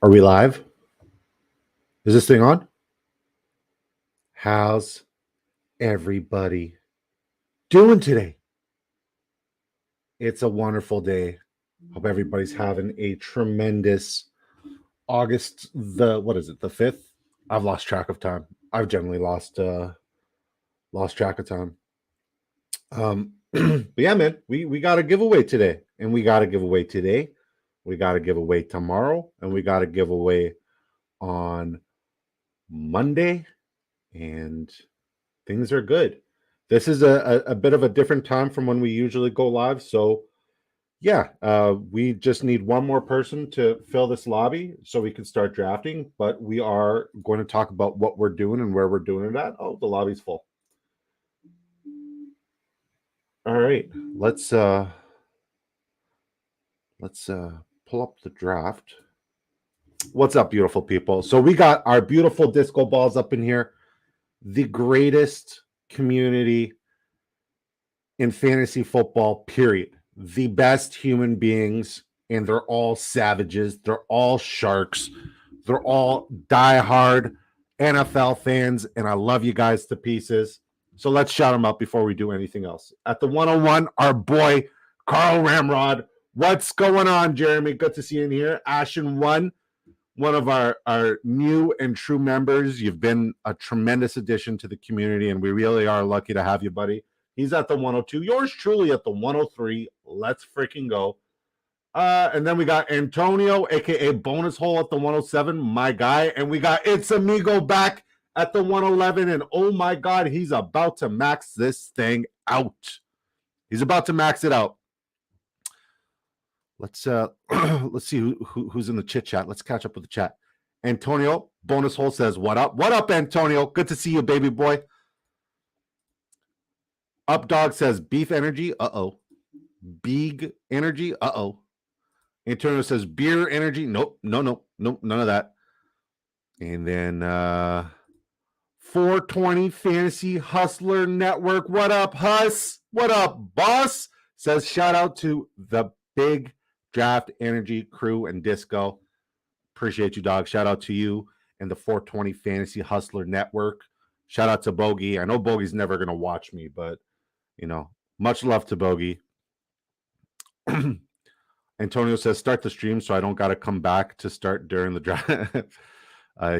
Are we live? Is this thing on? How's everybody doing today? It's a wonderful day. Hope everybody's having a tremendous August the 5th? I've lost track of time. I've generally lost track of time. But yeah, man, we got a giveaway today, and we got a giveaway today. We got a giveaway tomorrow, and we got a giveaway on Monday, and things are good. This is a bit of a different time from when we usually go live. So yeah, we just need one more person to fill this lobby so we can start drafting. But we are going to talk about what we're doing and where we're doing it at. Oh, the lobby's full. All right, let's pull up the draft. What's up, beautiful people? So we got our beautiful disco balls up in here. The greatest community in fantasy football, period. The best human beings, and they're all savages. They're all sharks. They're all diehard NFL fans, and I love you guys to pieces. So let's shout them out before we do anything else. At the 101, our boy, Carl Ramrod. What's going on, Jeremy? Good to see you in here. Ashen1, one of our new and true members. You've been a tremendous addition to the community, and we really are lucky to have you, buddy. He's at the 102. Yours truly at the 103. Let's freaking go. And then we got Antonio, a.k.a. Bonus Hole at the 107, my guy. And we got It's Amigo back at the 111. And oh my God, he's about to max this thing out. He's about to max it out. Let's see who's in the chit chat. Let's catch up with the chat. Antonio, Bonus Hole says, what up? What up, Antonio? Good to see you, baby boy. Updog says beef energy. Uh-oh. Big energy. Uh-oh. Antonio says beer energy. Nope. No, none of that. And then 420 Fantasy Hustler Network. What up, Huss? What up, boss? Says shout out to the Big Draft Energy crew and Disco. Appreciate you, dog. Shout out to you and the 420 Fantasy Hustler Network. Shout out to Bogey. I know Bogey's never going to watch me, but you know, much love to Bogey. Antonio says, start the stream so I don't got to come back to start during the draft.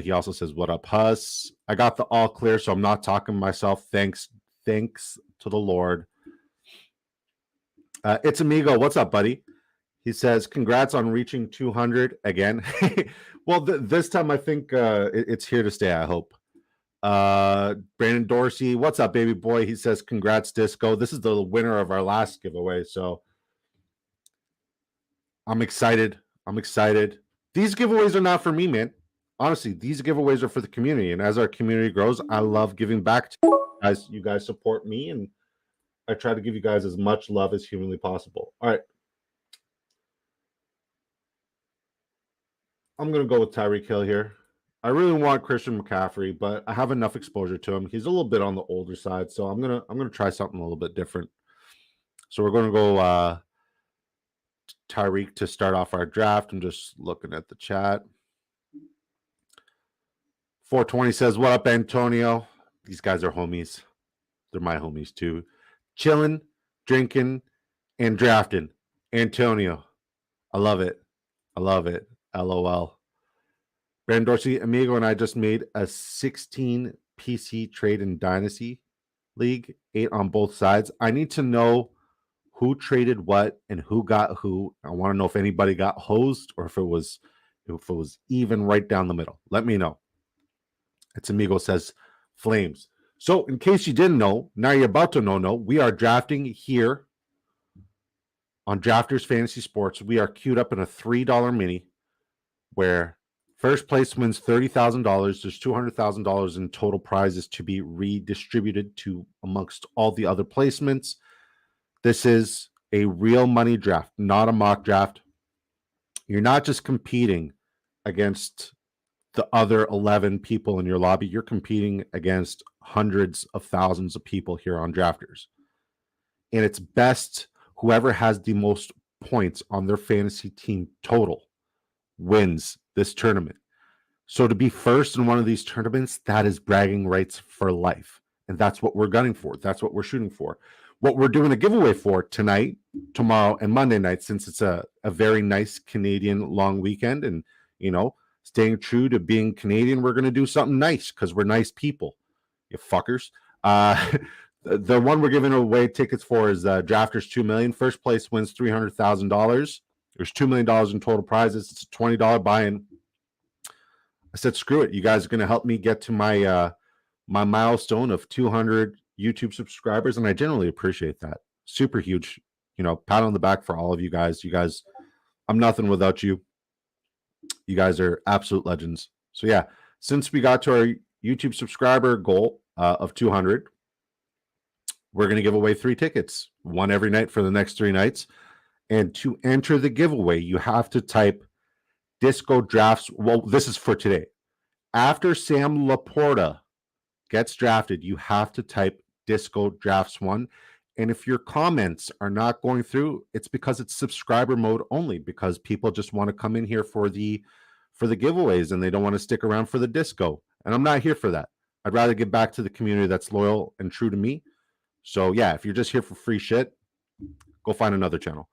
He also says, what up, Huss? I got the all clear, so I'm not talking to myself. Thanks to the Lord. It's Amigo. What's up, buddy? He says, congrats on reaching 200 again. Well, this time I think it's here to stay, I hope. Brandon Dorsey, what's up, baby boy? He says, congrats, Disco. This is the winner of our last giveaway, so I'm excited. These giveaways are not for me, man. Honestly, these giveaways are for the community, and as our community grows, I love giving back to you guys. You guys support me, and I try to give you guys as much love as humanly possible. All right. I'm going to go with Tyreek Hill here. I really want Christian McCaffrey, but I have enough exposure to him. He's a little bit on the older side, so I'm gonna try something a little bit different. So we're gonna go Tyreek to start off our draft. I'm just looking at the chat. 420 says, "What up, Antonio?" These guys are homies. They're my homies too. Chilling, drinking, and drafting. Antonio, I love it. LOL. Brandon Dorsey, Amigo, and I just made a 16 PC trade in Dynasty League, 8 on both sides. I need to know who traded what and who got who. I want to know if anybody got hosed or if it was even right down the middle. Let me know. It's Amigo says Flames. So in case you didn't know, now you're about to know, we are drafting here on Drafters Fantasy Sports. We are queued up in a $3 mini where first place wins $30,000. There's $200,000 in total prizes to be redistributed to amongst all the other placements. This is a real money draft, not a mock draft. You're not just competing against the other 11 people in your lobby. You're competing against hundreds of thousands of people here on Drafters. And it's best whoever has the most points on their fantasy team total wins this tournament. So to be first in one of these tournaments, that is bragging rights for life. And that's what we're gunning for. That's what we're shooting for. What we're doing a giveaway for tonight, tomorrow, and Monday night, since it's a very nice Canadian long weekend, and, staying true to being Canadian, we're going to do something nice because we're nice people, you fuckers. The one we're giving away tickets for is Drafters 2 million. First place wins $300,000. There's $2 million in total prizes. It's a $20 buy-in. I said, screw it. You guys are going to help me get to my my milestone of 200 YouTube subscribers, and I generally appreciate that. Super huge, pat on the back for all of you guys. You guys, I'm nothing without you. You guys are absolute legends. So yeah, since we got to our YouTube subscriber goal of 200, we're going to give away 3 tickets, one every night for the next 3 nights. And to enter the giveaway, you have to type Disco Drafts. Well, this is for today. After Sam Laporta gets drafted, you have to type Disco Drafts 1. And if your comments are not going through, it's because it's subscriber mode only, because people just want to come in here for the giveaways and they don't want to stick around for the disco. And I'm not here for that. I'd rather get back to the community that's loyal and true to me. So yeah, if you're just here for free shit, go find another channel.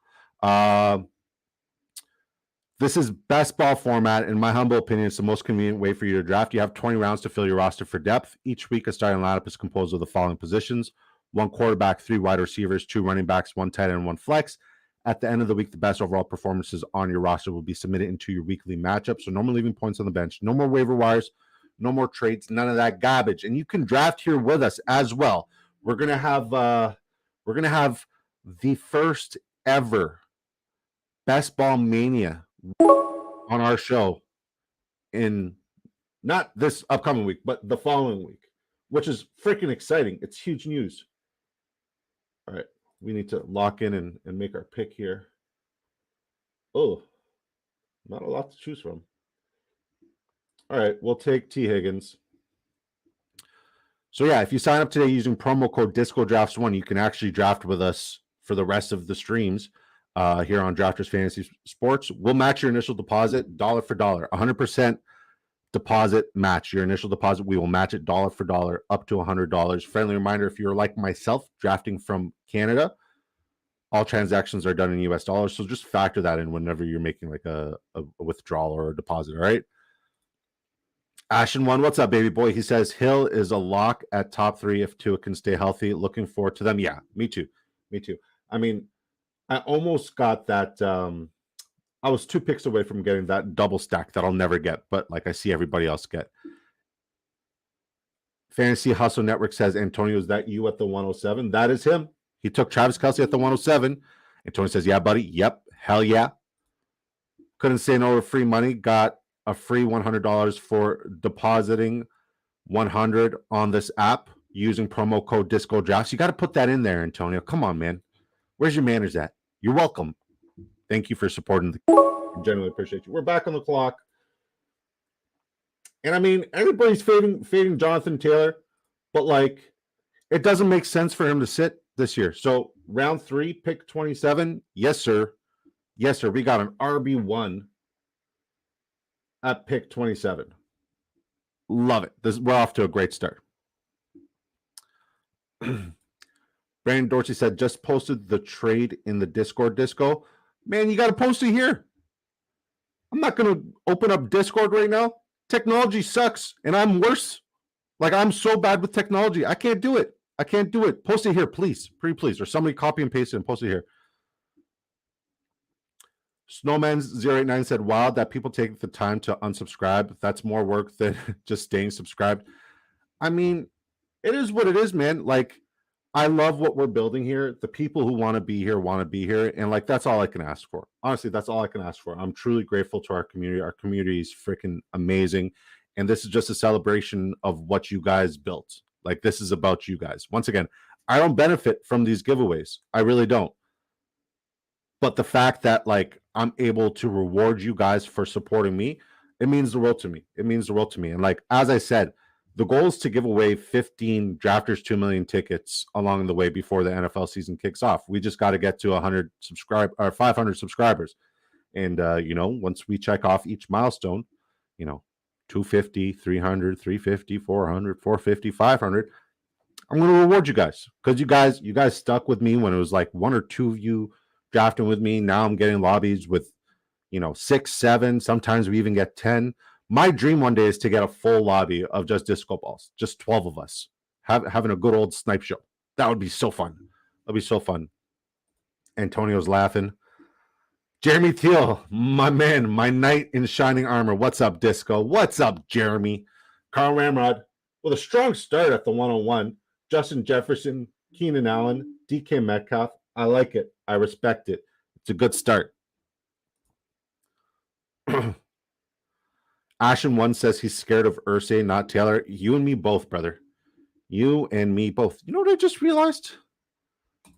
This is best ball format. In my humble opinion, it's the most convenient way for you to draft. You have 20 rounds to fill your roster for depth. Each week, a starting lineup is composed of the following positions: 1 quarterback, 3 wide receivers, 2 running backs, 1 tight end, 1 flex. At the end of the week, the best overall performances on your roster will be submitted into your weekly matchup. So no more leaving points on the bench, no more waiver wires, no more trades, none of that garbage. And you can draft here with us as well. We're gonna have the first ever Best Ball Mania on our show in not this upcoming week, but the following week, which is freaking exciting. It's huge news. All right, we need to lock in and make our pick here. Oh, not a lot to choose from. All right, we'll take T. Higgins. So yeah, if you sign up today using promo code DiscoDrafts1, you can actually draft with us for the rest of the streams here on Drafters Fantasy Sports. We'll match your initial deposit dollar for dollar, 100% deposit match. Your initial deposit, we will match it dollar for dollar up to $100. Friendly reminder, if you're like myself, drafting from Canada, all transactions are done in US dollars. So just factor that in whenever you're making like a withdrawal or a deposit, all right? Ashen One, what's up, baby boy? He says Hill is a lock at top 3 if Tua can stay healthy. Looking forward to them. Yeah, me too. I mean, I almost got that. I was 2 picks away from getting that double stack that I'll never get, but like I see everybody else get. Fantasy Hustle Network says, Antonio, is that you at the 107? That is him. He took Travis Kelce at the 107. Antonio says, yeah, buddy. Yep. Hell yeah. Couldn't say no to free money. Got a free $100 for depositing $100 on this app using promo code Disco Drafts. You got to put that in there, Antonio. Come on, man. Where's your manners at? You're welcome. Thank you for supporting the. I genuinely appreciate you. We're back on the clock. And I mean, everybody's fading Jonathan Taylor, but like, it doesn't make sense for him to sit this year. So round 3, pick 27. Yes, sir. Yes, sir. We got an RB1 at pick 27. Love it. We're off to a great start. Brandon Dorsey said, just posted the trade in the Discord Disco. Man, you got to post it here. I'm not going to open up Discord right now. Technology sucks, and I'm worse. Like, I'm so bad with technology. I can't do it. Post it here, please. Pretty please. Or somebody copy and paste it and post it here. Snowman089 said, wow, that people take the time to unsubscribe. That's more work than just staying subscribed. I mean, it is what it is, man. Like, I love what we're building here. The people who want to be here. And like, that's all I can ask for. Honestly, that's all I can ask for. I'm truly grateful to our community. Our community is freaking amazing. And this is just a celebration of what you guys built. Like, this is about you guys. Once again, I don't benefit from these giveaways. I really don't. But the fact that like I'm able to reward you guys for supporting me, it means the world to me. And like, as I said, the goal is to give away 15 Drafters 2 million tickets along the way before the NFL season kicks off. We just got to get to 500 subscribers. And, once we check off each milestone, 250, 300, 350, 400, 450, 500, I'm going to reward you guys because you guys stuck with me when it was like one or two of you drafting with me. Now I'm getting lobbies with, 6, 7. Sometimes we even get 10. My dream one day is to get a full lobby of just disco balls, just 12 of us having a good old snipe show. That would be so fun. That'd be so fun. Antonio's laughing. Jeremy Teal, my man, my knight in shining armor. What's up, Disco? What's up, Jeremy? Carl Ramrod with a strong start at the 101. Justin Jefferson, Keenan Allen, DK Metcalf. I like it. I respect it. It's a good start. Ashen1 says he's scared of Irsay, not Taylor. You and me both, brother. You and me both. You know what I just realized? I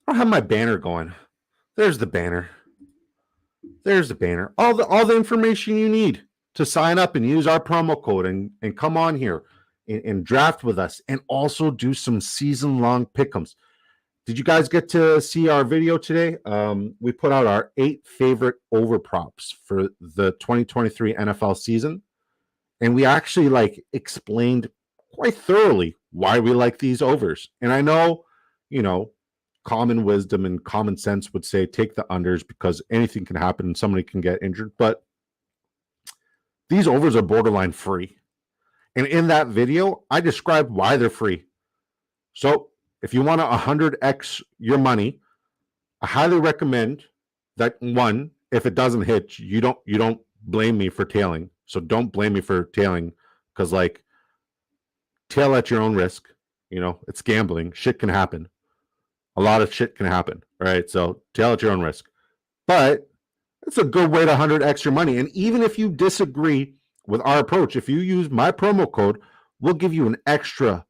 don't have my banner going. There's the banner. There's the banner. All the information you need to sign up and use our promo code and come on here and draft with us and also do some season-long pick'ems. Did you guys get to see our video today? We put out our 8 favorite over props for the 2023 NFL season. And we actually explained quite thoroughly why we like these overs. And I know, common wisdom and common sense would say take the unders because anything can happen and somebody can get injured. But these overs are borderline free. And in that video, I described why they're free. So if you want to 100x your money, I highly recommend that one, if it doesn't hit, you don't blame me for tailing. So don't blame me for tailing because tail at your own risk. It's gambling. Shit can happen. A lot of shit can happen. All right. So tail at your own risk. But it's a good way to 100x your money. And even if you disagree with our approach, if you use my promo code, we'll give you an extra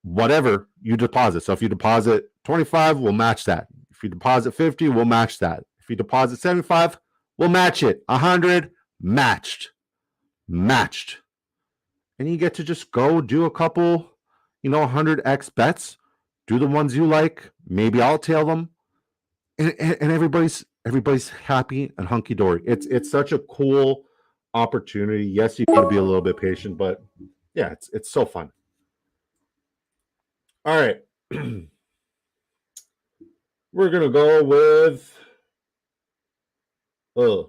whatever you deposit. So if you deposit 25, we'll match that. If you deposit 50, we'll match that. If you deposit 75, we'll match it. 100, matched. And you get to just go do a couple, 100x bets. Do the ones you like. Maybe I'll tail them. And everybody's happy and hunky-dory. It's such a cool opportunity. Yes, you got to be a little bit patient, but yeah, it's so fun. All right. We're going to go with... Do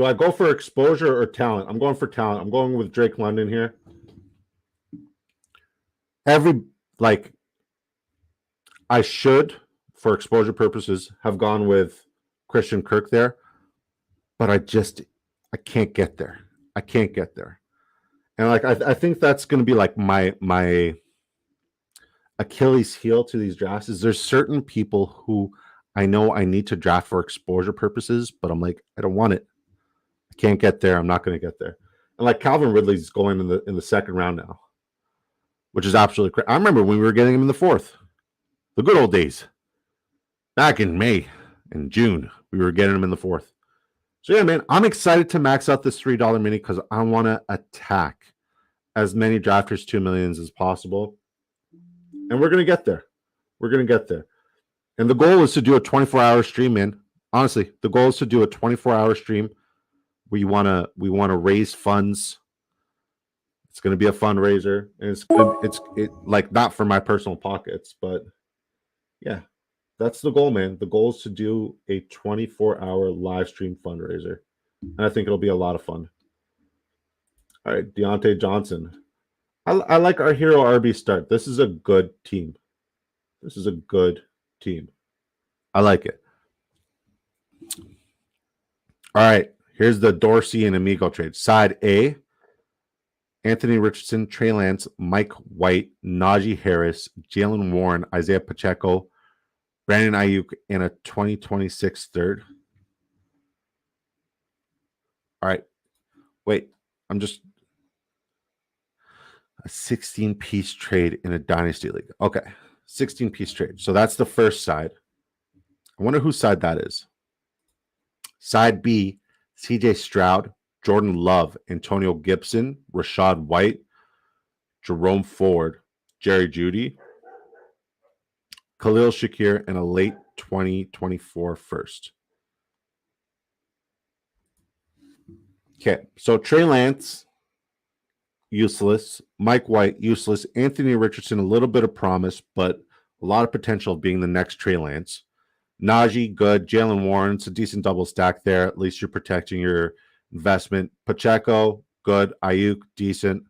I go for exposure or talent? I'm going for talent. I'm going with Drake London here. I should, for exposure purposes, have gone with Christian Kirk there, but I can't get there. And I think that's going to be my Achilles heel to these drafts is there's certain people who I know I need to draft for exposure purposes, but I'm like, I don't want it. I can't get there. I'm not going to get there. And Calvin Ridley's going in the second round now, which is absolutely crazy. I remember when we were getting him in the 4th, the good old days. Back in May and June, we were getting him in the 4th. So yeah, man, I'm excited to max out this $3 mini because I want to attack as many drafters 2 millions as possible. And we're going to get there. And the goal is to do a 24-hour stream, man. Honestly, the goal is to do a 24-hour stream. We want to raise funds. It's going to be a fundraiser, and it's not for my personal pockets, but yeah, that's the goal, man. The goal is to do a 24-hour live stream fundraiser, and I think it'll be a lot of fun. All right, Deontay Johnson. I like our hero RB start. This is a good team. I like it. All right, here's the Dorsey and Amigo trade. Side A, Anthony Richardson, Trey Lance, Mike White, Najee Harris, Jalen Warren, Isaiah Pacheco, Brandon Ayuk, and a 2026 third. All right. Wait, I'm just... A 16-piece trade in a dynasty league. Okay, 16-piece trade. So that's the first side. I wonder whose side that is. Side B, CJ Stroud, Jordan Love, Antonio Gibson, Rashad White, Jerome Ford, Jerry Jeudy, Khalil Shakir, and a late 2024 first. Okay, so Trey Lance, useless. Mike White, useless. Anthony Richardson, a little bit of promise, but a lot of potential of being the next Trey Lance. Najee, good. Jalen Warren, it's a decent double stack there. At least you're protecting your investment. Pacheco, good. Ayuk, decent.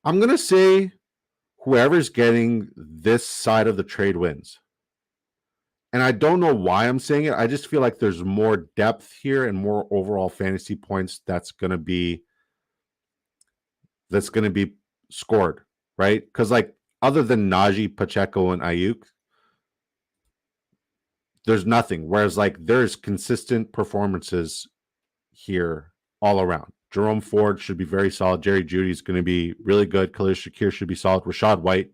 I'm going to say whoever's getting this side of the trade wins. And I don't know why I'm saying it. I just feel like there's more depth here and more overall fantasy points that's going to be scored, right? Because like other than Najee, Pacheco, and Ayuk, there's nothing. Whereas like there's consistent performances here all around. Jerome Ford should be very solid. Jerry Jeudy is going to be really good. Khalil Shakir should be solid. Rashad White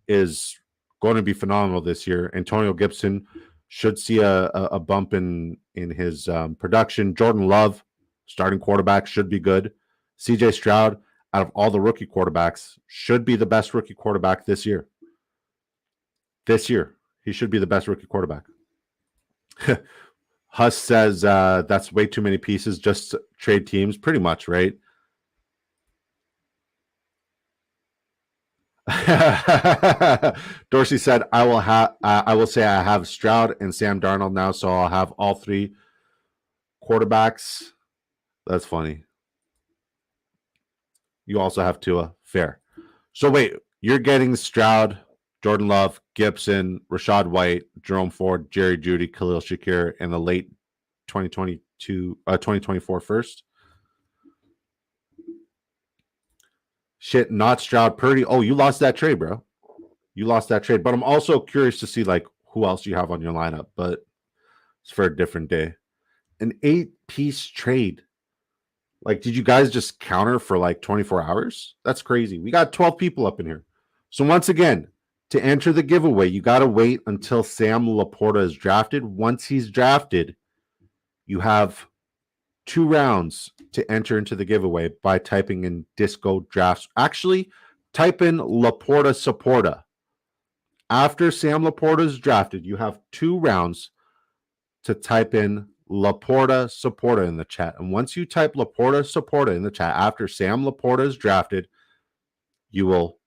is going to be phenomenal this year. Antonio Gibson should see a bump in his production. Jordan Love, starting quarterback, should be good. CJ Stroud, out of all the rookie quarterbacks, should be the best rookie quarterback this year. This year, he should be the best rookie quarterback. Huss says that's way too many pieces. Just trade teams, pretty much, right? Dorsey said, I will say I have Stroud and Sam Darnold now, so I'll have all three quarterbacks. That's funny. You also have Tua. Fair. So wait, you're getting Stroud, Jordan Love, Gibson, Rashad White, Jerome Ford, Jerry Jeudy, Khalil Shakir, and the late 2024 first. Shit, not Stroud, Purdy. Oh, you lost that trade, bro. You lost that trade. But I'm also curious to see like who else you have on your lineup. But it's for a different day. An 8-piece trade. Like, did you guys just counter for like 24 hours? That's crazy. We got 12 people up in here. So once again, to enter the giveaway, you got to wait until Sam Laporta is drafted. Once he's drafted, you have 2 rounds to enter into the giveaway by typing in Disco Drafts. Actually, type in Laporta Supporta. After Sam Laporta is drafted, you have 2 rounds to type in Laporta Supporta in the chat. And once you type Laporta Supporta in the chat, after Sam Laporta is drafted, you will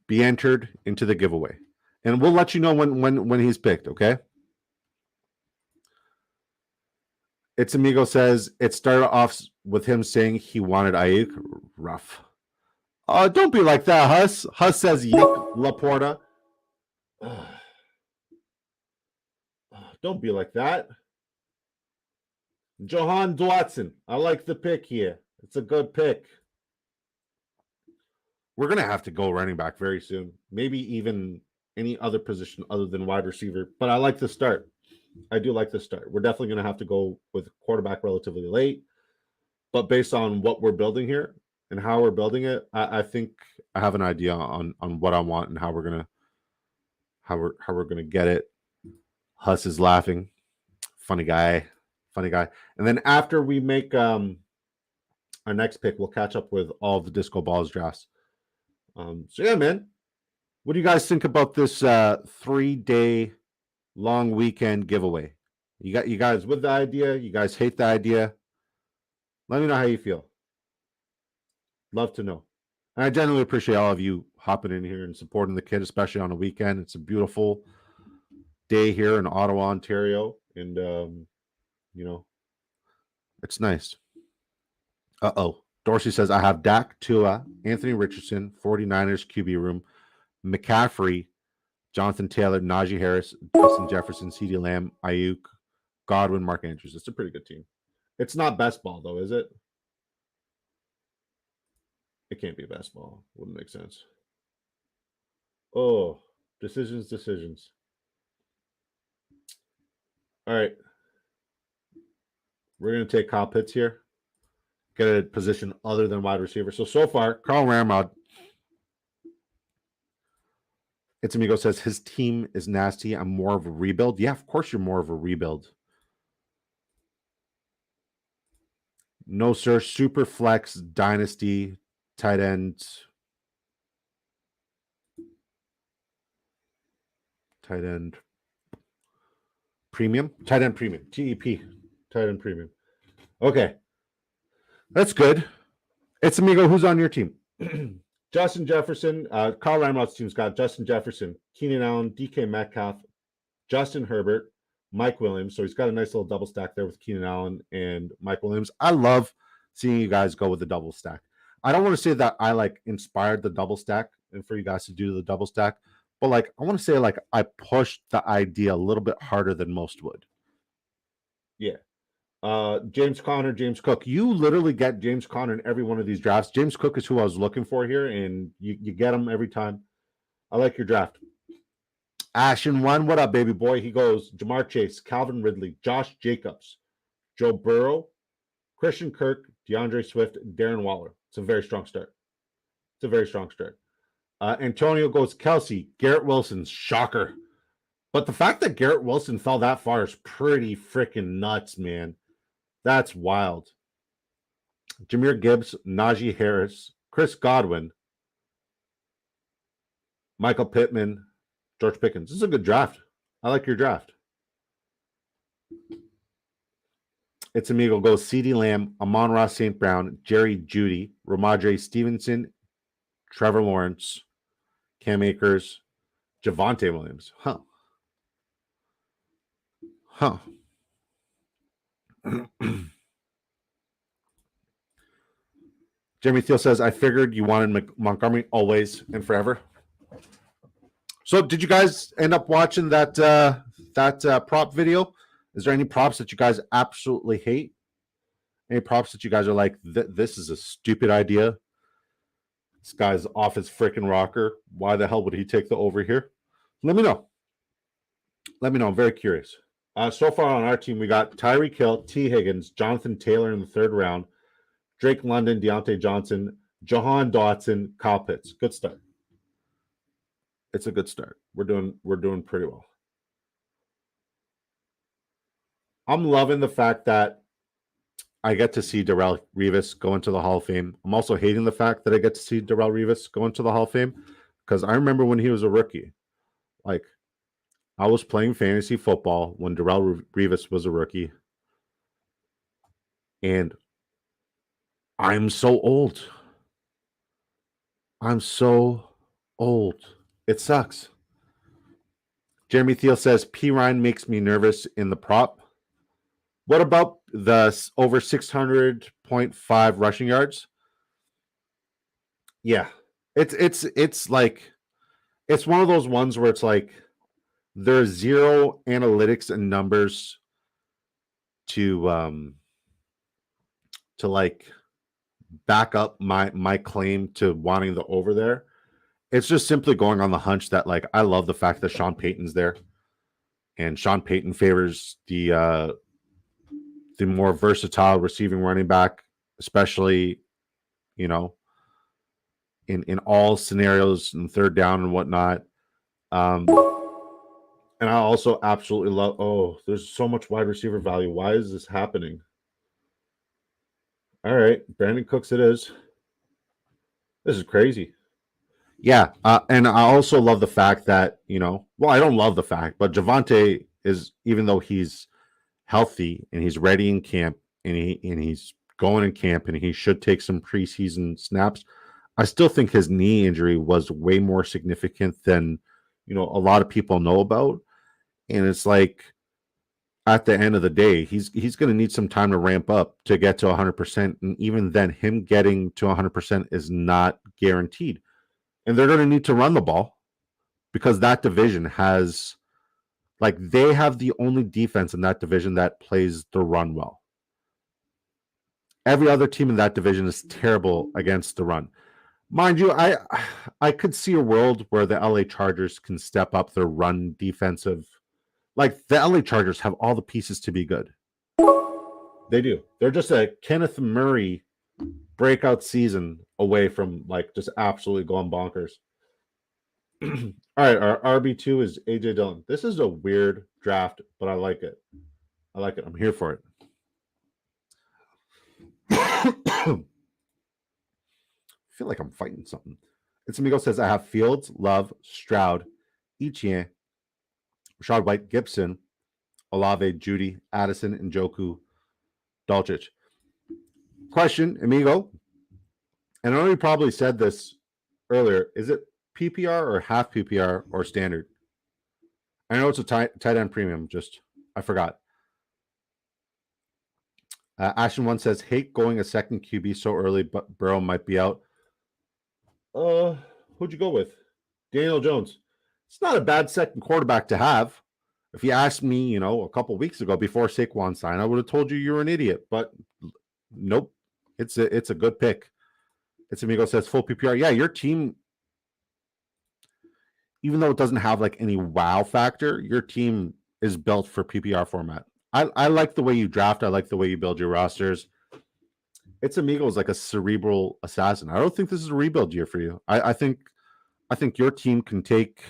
be entered into the giveaway. And we'll let you know when he's picked, okay? It's Amigo says it started off with him saying he wanted Ayuk. Rough. Don't be like that, Huss. Huss says yuck, Laporta. Don't be like that. Johan Dwatson. I like the pick here. It's a good pick. We're going to have to go running back very soon. Maybe even any other position other than wide receiver. But I like the start. I do like the start. We're definitely going to have to go with quarterback relatively late. But based on what we're building here and how we're building it, I think I have an idea on what I want and how we're gonna get it. Huss is laughing. Funny guy. And then after we make our next pick, we'll catch up with all the Disco Balls drafts. So yeah, man. What do you guys think about this 3-day long weekend giveaway? You guys with the idea? You guys hate the idea? Let me know how you feel. Love to know. And I genuinely appreciate all of you hopping in here and supporting the kid, especially on a weekend. It's a beautiful day here in Ottawa, Ontario. And, it's nice. Dorsey says, I have Dak, Tua, Anthony Richardson, 49ers QB room, McCaffrey, Jonathan Taylor, Najee Harris, Justin Jefferson, CeeDee Lamb, Ayuk, Godwin, Mark Andrews. It's a pretty good team. It's not best ball, though, is it? It can't be best ball. Wouldn't make sense. Oh, decisions. All right. We're going to take Kyle Pitts here. Get a position other than wide receiver. So far, Carl Ramrod. It's Amigo says his team is nasty. I'm more of a rebuild. Yeah, of course you're more of a rebuild. No, sir. Super flex, dynasty, tight end. premium, tight end premium, TEP, tight end premium. Okay, that's good. It's Amigo. Who's on your team? Justin Jefferson, Carl Ramrod's team's got Justin Jefferson, Keenan Allen, DK Metcalf, Justin Herbert, Mike Williams. So he's got a nice little double stack there with Keenan Allen and Mike Williams. I love seeing you guys go with the double stack. I don't want to say that I like inspired the double stack and for you guys to do the double stack, but like I want to say like I pushed the idea a little bit harder than most would. Yeah. James Conner, James Cook. You literally get James Conner in every one of these drafts. James Cook is who I was looking for here, and you get him every time. I like your draft. Ashen One, what up, baby boy? He goes Jamar Chase, Calvin Ridley, Josh Jacobs, Joe Burrow, Christian Kirk, DeAndre Swift, Darren Waller. It's a very strong start. It's a very strong start. Antonio goes Kelsey, Garrett Wilson, shocker. But the fact that Garrett Wilson fell that far is pretty freaking nuts, man. That's wild. Jahmyr Gibbs, Najee Harris, Chris Godwin, Michael Pittman, George Pickens. This is a good draft. I like your draft. It's Amigo goes CeeDee Lamb, Amon-Ra St. Brown, Jerry Jeudy, Ramondre Stevenson, Trevor Lawrence, Cam Akers, Javonte Williams. Huh. Jeremy Thiel says, I figured you wanted Montgomery always and forever. So did you guys end up watching that prop video? Is there any props that you guys absolutely hate? Any props that you guys are like, this is a stupid idea? This guy's off his freaking rocker. Why the hell would he take the over here? Let me know. Let me know. I'm very curious. So far on our team, we got Tyreek Hill, T. Higgins, Jonathan Taylor in the third round, Drake London, Deontay Johnson, Jahan Dotson, Kyle Pitts. Good start. It's a good start. We're doing pretty well. I'm loving the fact that I get to see Darrelle Revis go into the Hall of Fame. I'm also hating the fact that I get to see Darrelle Revis go into the Hall of Fame because I remember when he was a rookie. Like, I was playing fantasy football when Darrelle Revis was a rookie. And I'm so old. I'm so old. It sucks. Jeremy Thiel says, P. Ryan makes me nervous in the prop. What about the over 600.5 rushing yards? Yeah. It's like, it's one of those ones where it's like, there's zero analytics and numbers to like back up my claim to wanting the over there. It's just simply going on the hunch that like I love the fact that Sean Payton's there, and Sean Payton favors the more versatile receiving running back, especially in all scenarios and third down and whatnot. And I also absolutely love, there's so much wide receiver value. Why is this happening? All right, Brandon Cooks it is. This is crazy. Yeah, and I also love the fact that, I don't love the fact, but Javonte is, even though he's healthy and he's ready in camp and he's going in camp and he should take some preseason snaps, I still think his knee injury was way more significant than, a lot of people know about. And it's like, at the end of the day, he's going to need some time to ramp up to get to 100%. And even then, him getting to 100% is not guaranteed. And they're going to need to run the ball because that division has, they have the only defense in that division that plays the run well. Every other team in that division is terrible against the run. Mind you, I could see a world where the LA Chargers can step up their run defensive. Like, the LA Chargers have all the pieces to be good. They do. They're just a Kenneth Murray breakout season away from, just absolutely going bonkers. All right, our RB2 is AJ Dillon. This is a weird draft, but I like it. I'm here for it. I feel like I'm fighting something. It's Amigo says, I have Fields, Love, Stroud, Etienne, Rashad White, Gibson, Olave, Judy, Addison, and Njoku, Dulcich. Question, amigo. And I know you probably said this earlier. Is it PPR or half PPR or standard? I know it's a tight end premium. Just I forgot. Ashton one says, hate going a second QB so early, but Burrow might be out. Who'd you go with? Daniel Jones. It's not a bad second quarterback to have. If you asked me, a couple weeks ago before Saquon signed, I would have told you you're an idiot. But nope, it's a good pick. It's Amigo says full PPR. Yeah, your team, even though it doesn't have like any wow factor, your team is built for PPR format. I like the way you draft. I like the way you build your rosters. It's Amigos like a cerebral assassin. I don't think this is a rebuild year for you. I think your team can take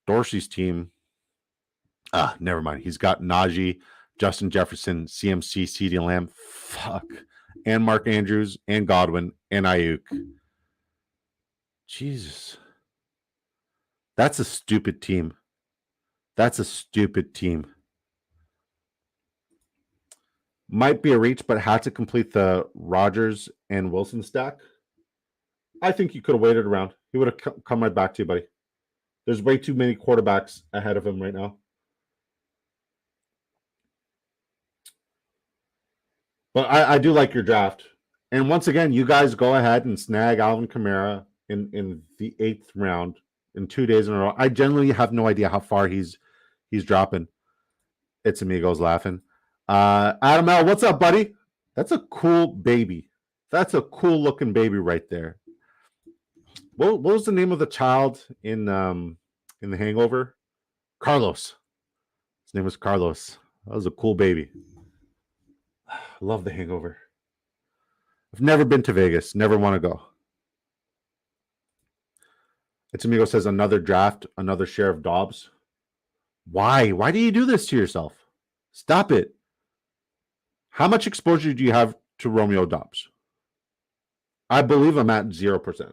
Dorsey's team. Never mind. He's got Najee, Justin Jefferson, CMC, CeeDee Lamb, and Mark Andrews, and Godwin, and Ayuk. Jesus. That's a stupid team. Might be a reach, but had to complete the Rodgers and Wilson stack. I think you could have waited around. He would have come right back to you, buddy. There's way too many quarterbacks ahead of him right now. But I do like your draft. And once again, you guys go ahead and snag Alvin Kamara in the 8th round in 2 days in a row. I generally have no idea how far he's dropping. It's Amigos laughing. Adam L, what's up, buddy? That's a cool baby. That's a cool looking baby right there. What was the name of the child in The Hangover? Carlos. His name was Carlos. That was a cool baby. Love The Hangover. I've never been to Vegas. Never want to go. It's Amigo says another draft, another share of Dobbs. Why? Why do you do this to yourself? Stop it. How much exposure do you have to Romeo Dobbs? I believe I'm at 0%.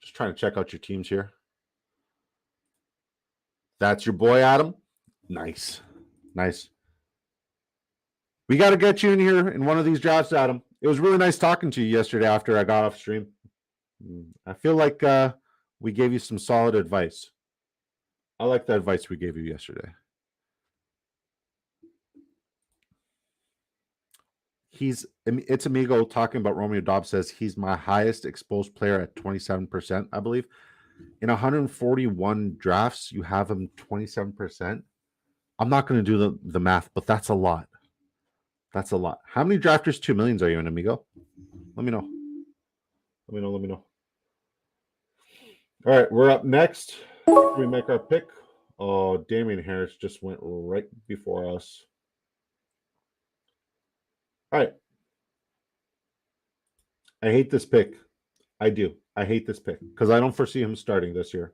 Just trying to check out your teams here. That's your boy, Adam. Nice. We got to get you in here in one of these drafts, Adam. It was really nice talking to you yesterday after I got off stream. I feel like we gave you some solid advice. I like the advice we gave you yesterday. It's Amigo talking about Romeo Dobbs says he's my highest exposed player at 27%, I believe. In 141 drafts, you have him 27%. I'm not going to do the math, but that's a lot. That's a lot. How many drafters 2 millions are you in, Amigo? Let me know. All right, we're up next. We make our pick. Oh, Damian Harris just went right before us. All right. I hate this pick. I do. I hate this pick because I don't foresee him starting this year.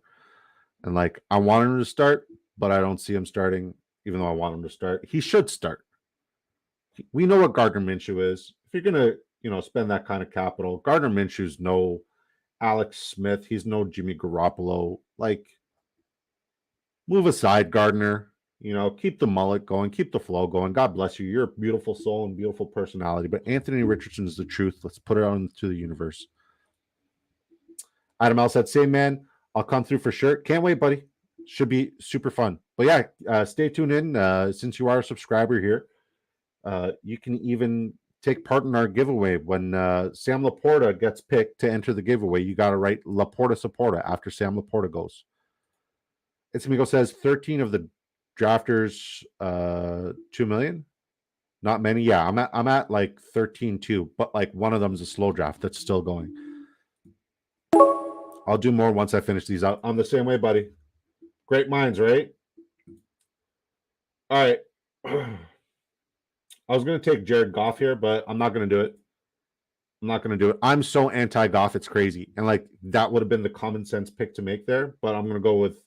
And I want him to start, but I don't see him starting, even though I want him to start. He should start. We know what Gardner Minshew is. If you're going to, spend that kind of capital, Gardner Minshew's no Alex Smith. He's no Jimmy Garoppolo. Move aside, Gardner. Keep the mullet going. Keep the flow going. God bless you. You're a beautiful soul and beautiful personality. But Anthony Richardson is the truth. Let's put it out into the universe. Adam L said, same man. I'll come through for sure. Can't wait, buddy. Should be super fun. But yeah, stay tuned in. Since you are a subscriber here, you can even take part in our giveaway. When Sam Laporta gets picked to enter the giveaway, you got to write Laporta Supporta after Sam Laporta goes. It's Amigo says 13 of the drafters 2 million. Not many. Yeah, I'm at 13 too, but one of them is a slow draft that's still going. I'll do more once I finish these out. I'm the same way, buddy. Great minds, right? All right. I was going to take Jared Goff here, but I'm not going to do it. I'm so anti-Goff, it's crazy. And that would have been the common sense pick to make there, but I'm going to go with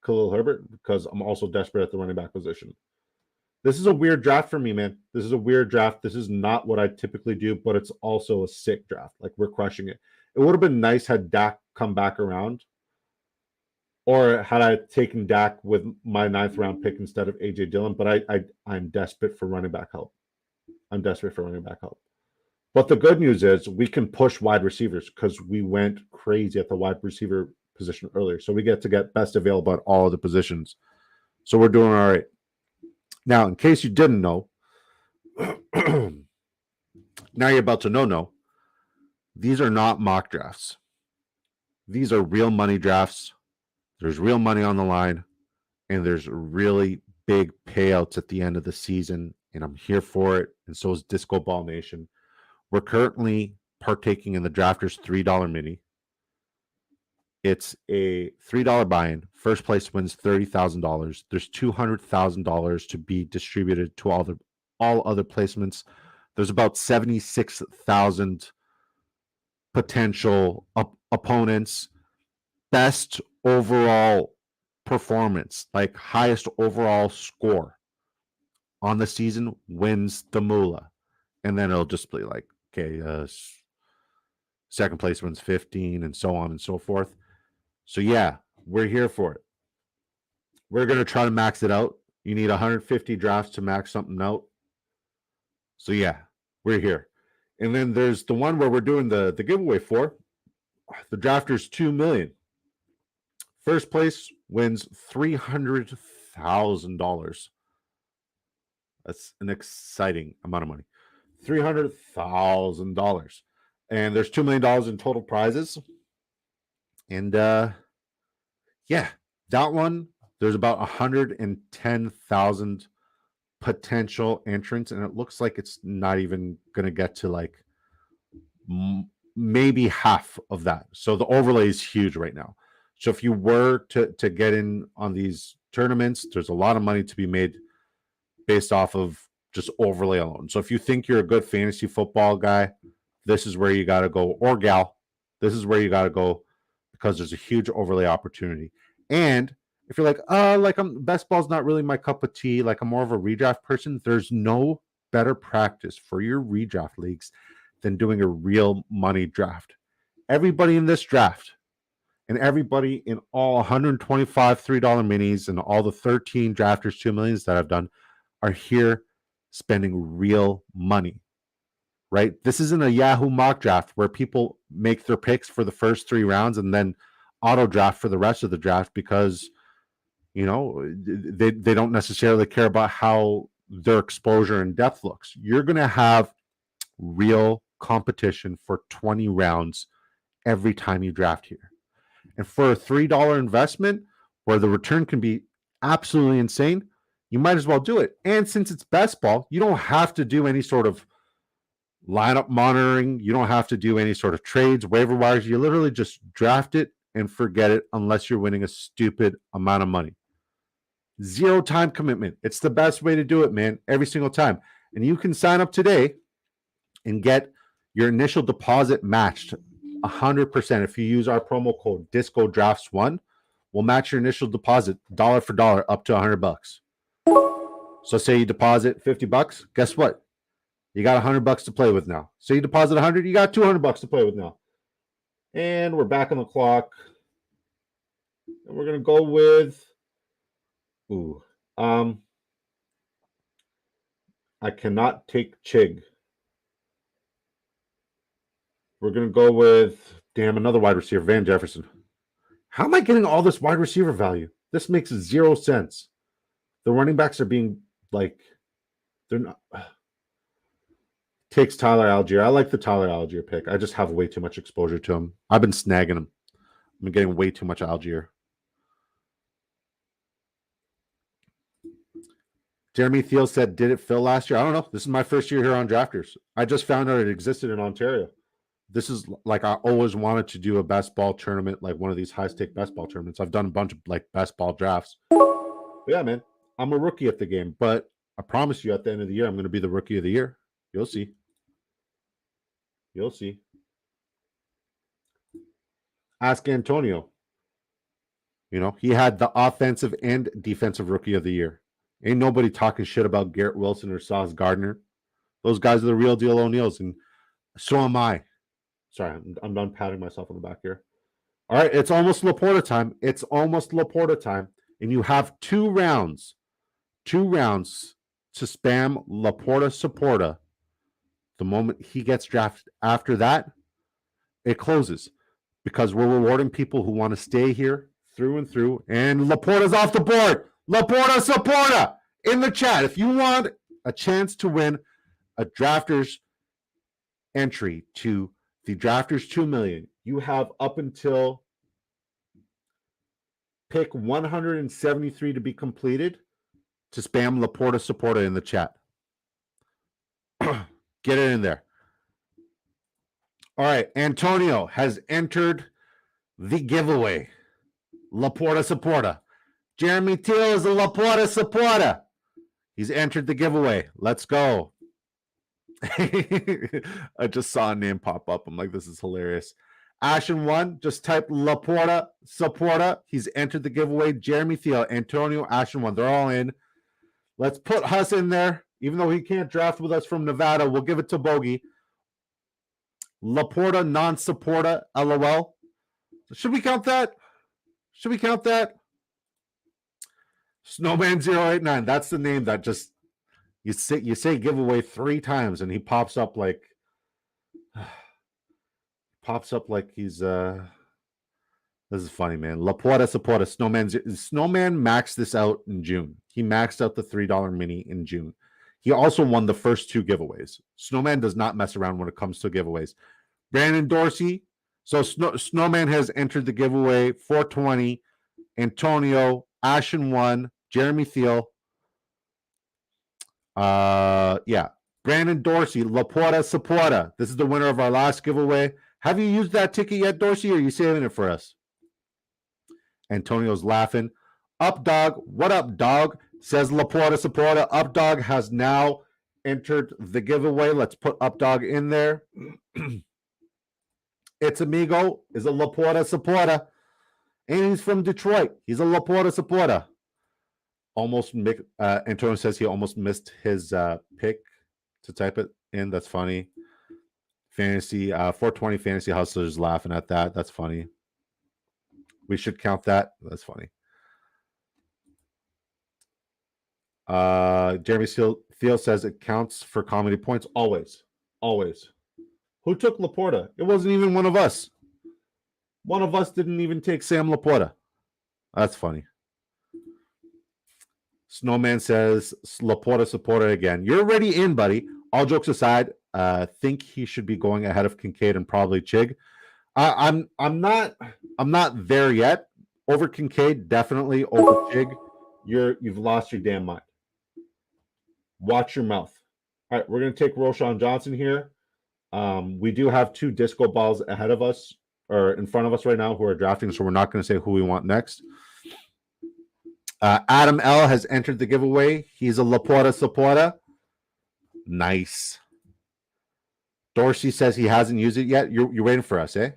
Khalil Herbert because I'm also desperate at the running back position. This is a weird draft for me, man. This is a weird draft. This is not what I typically do, but it's also a sick draft. We're crushing it. It would have been nice had Dak come back around. Or had I taken Dak with my 9th round pick instead of AJ Dillon, but I'm desperate for running back help. I'm desperate for running back help. But the good news is we can push wide receivers because we went crazy at the wide receiver position earlier. So we get to get best available at all of the positions. So we're doing all right. Now, in case you didn't know, now you're about to know, these are not mock drafts. These are real money drafts. There's real money on the line, and there's really big payouts at the end of the season, and I'm here for it, and so is Disco Ball Nation. We're currently partaking in the Drafters $3 mini. It's a $3 buy-in. First place wins $30,000. There's $200,000 to be distributed to all other placements. There's about 76,000 potential opponents. Best overall performance, like highest overall score on the season, wins the moolah. And then it'll just be like, okay, second place wins 15 and so on and so forth. So yeah, we're here for it. We're going to try to max it out. You need 150 drafts to max something out. So yeah, we're here. And then there's the one where we're doing the giveaway for. The Drafters 2 million. First place wins $300,000. That's an exciting amount of money. $300,000. And there's $2 million in total prizes. And yeah, that one, there's about 110,000 potential entrants, and it looks like it's not even going to get to like maybe half of that. So the overlay is huge right now. So if you were to get in on these tournaments, there's a lot of money to be made based off of just overlay alone. So if you think you're a good fantasy football guy, this is where you got to go, or gal, this is where you got to go, because there's a huge overlay opportunity. And if you're like, best ball's not really my cup of tea, like I'm more of a redraft person, there's no better practice for your redraft leagues than doing a real money draft. Everybody in this draft and everybody in all 125 $3 minis and all the 13 Drafters 2 millions that I've done are here spending real money, right? This isn't a Yahoo mock draft where people make their picks for the first 3 rounds and then auto draft for the rest of the draft because, you know, they don't necessarily care about how their exposure and depth looks. You're going to have real competition for 20 rounds every time you draft here. And for a $3 investment where the return can be absolutely insane, you might as well do it. And since it's best ball, you don't have to do any sort of lineup monitoring. You don't have to do any sort of trades, waiver wires. You literally just draft it and forget it unless you're winning a stupid amount of money. 0 time commitment. It's the best way to do it, man, every single time. And you can sign up today and get your initial deposit matched 100%. If you use our promo code DiscoDrafts1, we'll match your initial deposit dollar for dollar up to $100. So say you deposit $50, guess what? You got $100 to play with now. So you deposit 100, you got $200 to play with now. And we're back on the clock. And we're gonna go with I cannot take Chig. We're going to go with, another wide receiver, Van Jefferson. How am I getting all this wide receiver value? This makes 0 sense. The running backs are being like, they're not. Takes Tyler Algier. I like the Tyler Algier pick. I just have way too much exposure to him. I've been snagging him. I've been getting way too much Algier. Jeremy Thiel said, did it fill last year? I don't know. This is my first year here on Drafters. I just found out it existed in Ontario. This is like, I always wanted to do a best ball tournament, like one of these high-stake best ball tournaments. I've done a bunch of like best ball drafts. But yeah, man, I'm a rookie at the game, but I promise you at the end of the year, I'm going to be the rookie of the year. You'll see. You'll see. Ask Antonio. You know, he had the offensive and defensive rookie of the year. Ain't nobody talking shit about Garrett Wilson or Sauce Gardner. Those guys are the real deal O'Neills, and so am I. Sorry, I'm done patting myself on the back here. All right, it's almost Laporta time. It's almost Laporta time. And you have 2 rounds to spam Laporta Supporta the moment he gets drafted. After that, it closes because we're rewarding people who want to stay here through and through. And Laporta's off the board. Laporta Supporta in the chat. If you want a chance to win a drafters entry to the drafters 2 million, you have up until pick 173 to be completed to spam Laporta Supporta in the chat. Get it in there. All right, Antonio has entered the giveaway. Laporta Supporta. Jeremy Teal is a Laporta Supporta. He's entered the giveaway. Let's go. I just saw a name pop up. I'm like, this is hilarious. Ashen1, just type Laporta Supporta. He's entered the giveaway. Jeremy Thiel, Antonio, Ashen1. They're all in. Let's put Huss in there. Even though he can't draft with us from Nevada, we'll give it to Bogey. Laporta non-supporta, LOL. Should we count that? Should we count that? Snowman089. That's the name that just you say giveaway 3 times and he pops up like he's this is funny, man. Laporta Supporta. Snowman maxed this out in June. He maxed out the $3 mini in June. He also won the first 2 giveaways. Snowman does not mess around when it comes to giveaways. Brandon Dorsey. So Snowman has entered the giveaway. 420. Antonio, Ashen1, Jeremy Thiel. Yeah. Brandon Dorsey, Laporta Supporta. This is the winner of our last giveaway. Have you used that ticket yet, Dorsey, or are you saving it for us? Antonio's laughing. Up Dog, what up, dog? Says Laporta Supporta. Up Dog has now entered the giveaway. Let's put Up Dog in there. It's Amigo is a Laporta Supporta. And he's from Detroit. He's a Laporta Supporta. Antonio says he almost missed his pick to type it in. That's funny. Fantasy 420 Fantasy Hustlers laughing at that. That's funny. We should count that. That's funny. Jeremy Thiel says it counts for comedy points. Always. Always. Who took Laporta? It wasn't even one of us. One of us didn't even take Sam Laporta. That's funny. Snowman says Laporta Supporta again. You're already in, buddy. All jokes aside, think he should be going ahead of Kincaid and probably Chig. I'm not there yet. Over Kincaid, definitely. Over Chig, you've lost your damn mind. Watch your mouth. All right, we're gonna take Roshan Johnson here. We do have 2 disco balls ahead of us or in front of us right now who are drafting, so we're not going to say who we want next. Adam L has entered the giveaway. He's a Laporta Supporta. Nice. Dorsey says he hasn't used it yet. You're waiting for us, eh?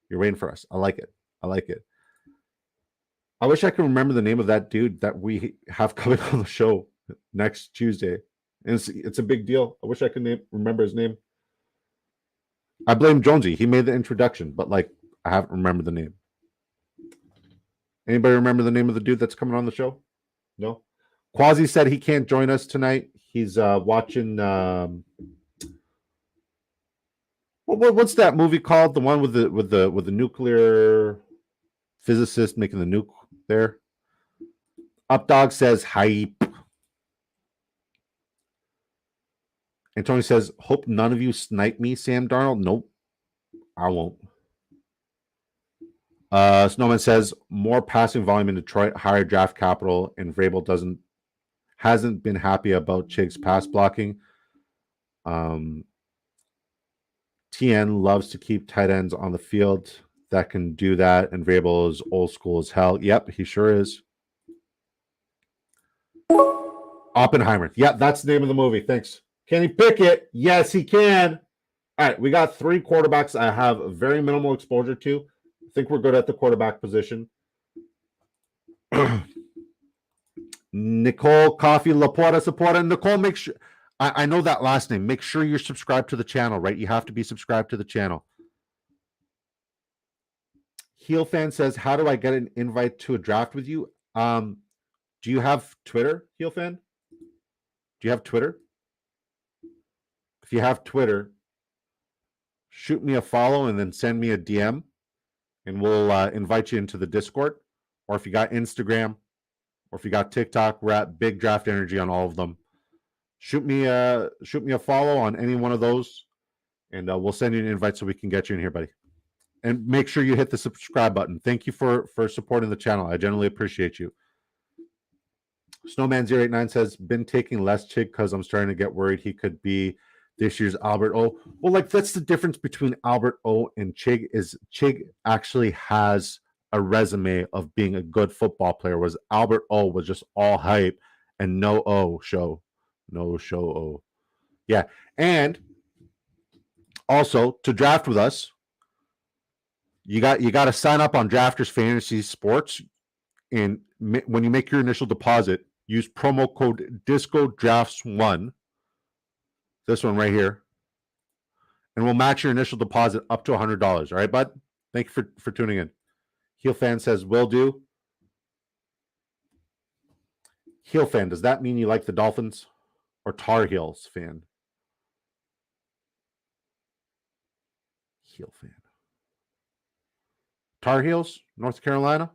You're waiting for us. I like it. I like it. I wish I could remember the name of that dude that we have coming on the show next Tuesday. And it's a big deal. I wish I could remember his name. I blame Jonesy. He made the introduction, but like I haven't remembered the name. Anybody remember the name of the dude that's coming on the show? No. Quasi said he can't join us tonight. He's watching. What's that movie called? The one with the nuclear physicist making the nuke there. Updog says hype. And Tony says, hope none of you snipe me, Sam Darnold. Nope, I won't. Snowman says, more passing volume in Detroit, higher draft capital, and Vrabel hasn't been happy about Chig's pass blocking. TN loves to keep tight ends on the field that can do that, and Vrabel is old school as hell. Yep, he sure is. Oppenheimer. Yep, that's the name of the movie. Thanks. Can he pick it? Yes, he can. All right, we got 3 quarterbacks I have very minimal exposure to. I think we're good at the quarterback position. Nicole Coffee Laporta Supporta. Nicole, make sure I know that last name. Make sure you're subscribed to the channel, right? You have to be subscribed to the channel. Heel Fan says, how do I get an invite to a draft with you? Do you have Twitter, Heel Fan? Do you have Twitter? If you have Twitter, shoot me a follow and then send me a DM, and we'll invite you into the Discord. Or if you got Instagram, or if you got TikTok, we're at Big Draft Energy on all of them. Shoot me a follow on any one of those, and we'll send you an invite so we can get you in here, buddy. And make sure you hit the subscribe button. Thank you for supporting the channel. I generally appreciate you. Snowman089 says, been taking less Chig because I'm starting to get worried he could be this year's Albert O. Well, like, that's the difference between Albert O and Chig, is Chig actually has a resume of being a good football player, whereas Albert O was just all hype and no show. Yeah. And also, to draft with us, you got to sign up on Drafters Fantasy Sports, and when you make your initial deposit, use promo code DiscoDrafts1, this one right here, and we'll match your initial deposit up to $100. All right, bud? Thank you for tuning in. Heel Fan says, will do. Heel Fan, does that mean you like the Dolphins? Or Tar Heels fan? Heel Fan. Tar Heels, North Carolina?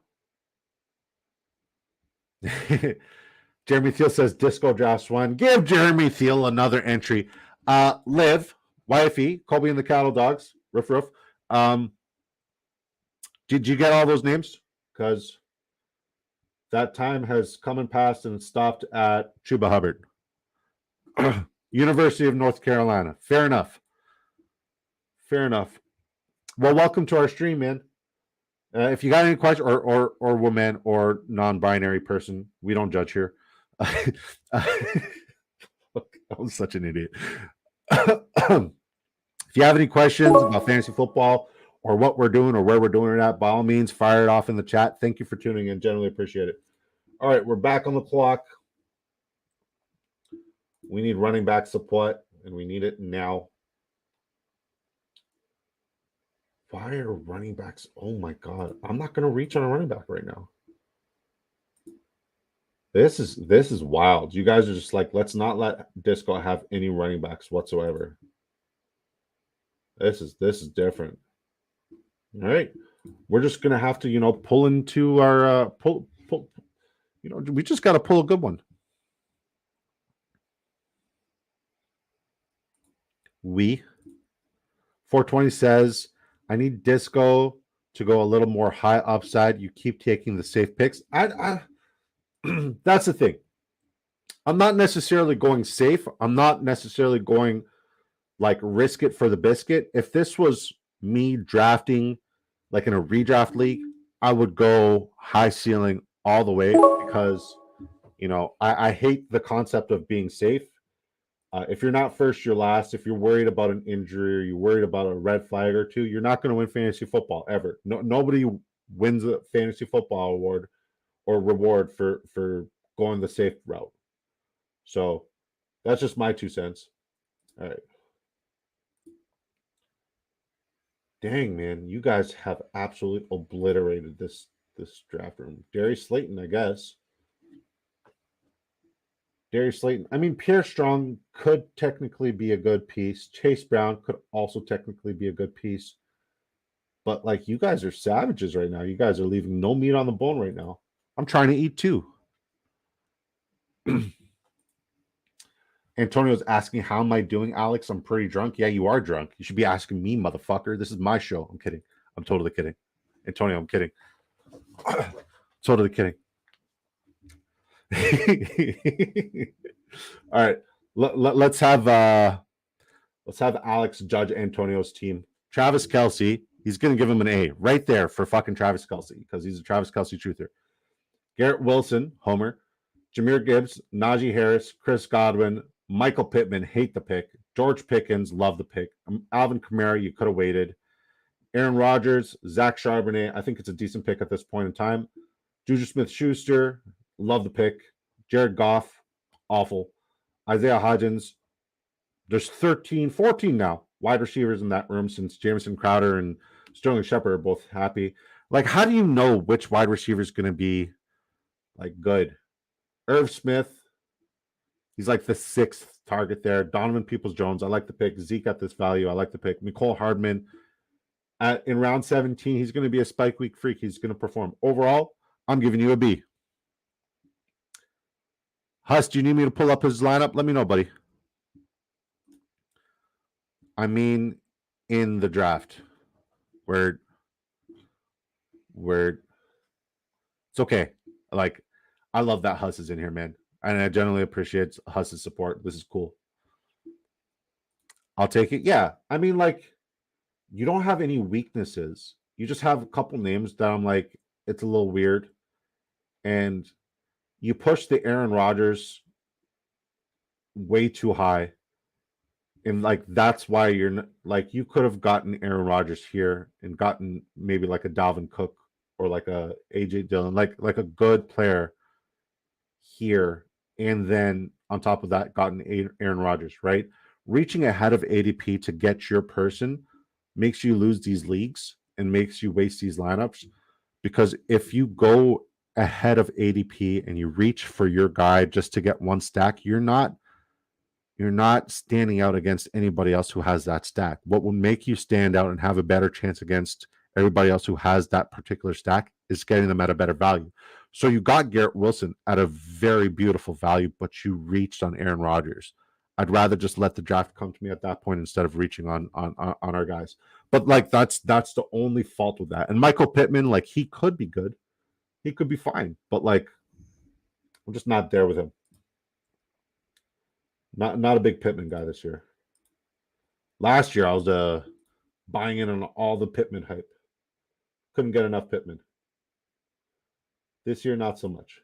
Jeremy Thiel says Disco Drafts 1. Give Jeremy Thiel another entry. Liv, YFE, Colby and the Cattle Dogs, Ruff Ruff. Did you get all those names? Because that time has come and passed and stopped at Chuba Hubbard. University of North Carolina. Fair enough. Well, welcome to our stream, man. If you got any questions, or woman or non-binary person, we don't judge here. I was such an idiot. If you have any questions about fantasy football or what we're doing or where we're doing it at, by all means, fire it off in the chat. Thank you for tuning in. Generally appreciate it. All right, we're back on the clock. We need running back support, and we need it now. Fire running backs. Oh my God. I'm not going to reach on a running back right now. This is wild. You guys are just like, let's not let Disco have any running backs whatsoever. This is different. All right. We're just going to have to, pull into our pull. We just got to pull a good one. 420 says, I need Disco to go a little more high upside. You keep taking the safe picks. I that's the thing. I'm not necessarily going safe. I'm not necessarily going like risk it for the biscuit. If this was me drafting like in a redraft league, I would go high ceiling all the way because, I hate the concept of being safe. If you're not first, you're last. If you're worried about an injury or you're worried about a red flag or two, you're not going to win fantasy football ever. Nobody wins a fantasy football award or reward for going the safe route. So that's just my 2 cents. All right. Dang, man, you guys have absolutely obliterated this draft room. Darius Slayton, I guess. Darius Slayton. I mean, Pierre Strong could technically be a good piece. Chase Brown could also technically be a good piece. But, like, you guys are savages right now. You guys are leaving no meat on the bone right now. I'm trying to eat too. Antonio's asking, how am I doing, Alex? I'm pretty drunk. Yeah, you are drunk. You should be asking me, motherfucker. This is my show. I'm kidding. I'm totally kidding. Antonio, I'm kidding. Totally kidding. All right, let's have Alex judge Antonio's team. Travis Kelce, he's gonna give him an A right there for fucking Travis Kelce because he's a Travis Kelce truther. Garrett Wilson, homer. Jahmyr Gibbs, Najee Harris, Chris Godwin, Michael Pittman, hate the pick. George Pickens, love the pick. Alvin Kamara, you could have waited. Aaron Rodgers, Zach Charbonnet, I think it's a decent pick at this point in time. Juju Smith-Schuster, love the pick. Jared Goff, awful. Isaiah Hodgins. There's 14 now wide receivers in that room since Jamison Crowder and Sterling Shepard are both happy. Like, how do you know which wide receiver is going to be like good? Irv Smith, he's like the 6th target there. Donovan Peoples-Jones, I like the pick. Zeke at this value, I like the pick. Mecole Hardman in round 17, he's going to be a spike week freak. He's going to perform. Overall, I'm giving you a B. Huss, do you need me to pull up his lineup? Let me know, buddy. I mean, in the draft, where it's okay. Like, I love that Huss is in here, man. And I generally appreciate Huss's support. This is cool. I'll take it. Yeah. I mean, like, you don't have any weaknesses. You just have a couple names that I'm like, it's a little weird. And you push the Aaron Rodgers way too high. And like, that's why you're like, you could have gotten Aaron Rodgers here and gotten maybe like a Dalvin Cook or like a AJ Dillon, like a good player here. And then on top of that, gotten Aaron Rodgers, right? Reaching ahead of ADP to get your person makes you lose these leagues and makes you waste these lineups. Because if you go ahead of ADP and you reach for your guy just to get one stack, you're not standing out against anybody else who has that stack. What will make you stand out and have a better chance against everybody else who has that particular stack is getting them at a better value. So you got Garrett Wilson at a very beautiful value, but you reached on Aaron Rodgers. I'd rather just let the draft come to me at that point instead of reaching on our guys. But like, that's the only fault with that. And Michael Pittman, like, he could be good. He could be fine. But like, I'm just not there with him. Not a big Pittman guy this year. Last year, I was buying in on all the Pittman hype. Couldn't get enough Pittman. This year, not so much.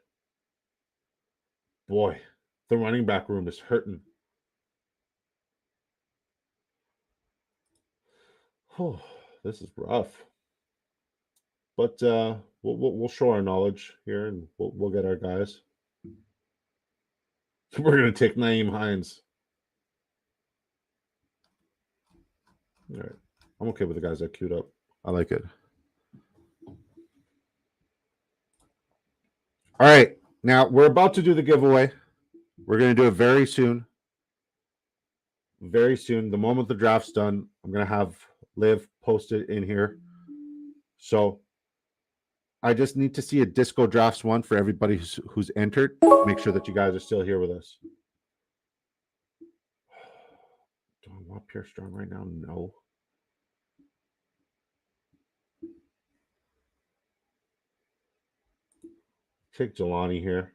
Boy, the running back room is hurting. Oh, this is rough. But we'll show our knowledge here, and we'll get our guys. We're gonna take Nyheim Hines. All right, I'm okay with the guys that queued up. I like it. All right, now we're about to do the giveaway. We're gonna do it very soon. Very soon. The moment the draft's done, I'm gonna have Liv posted in here. So I just need to see a Disco Drafts one for everybody who's entered. Make sure that you guys are still here with us. Do I want Pierre Strong right now? No. Take Jelani here.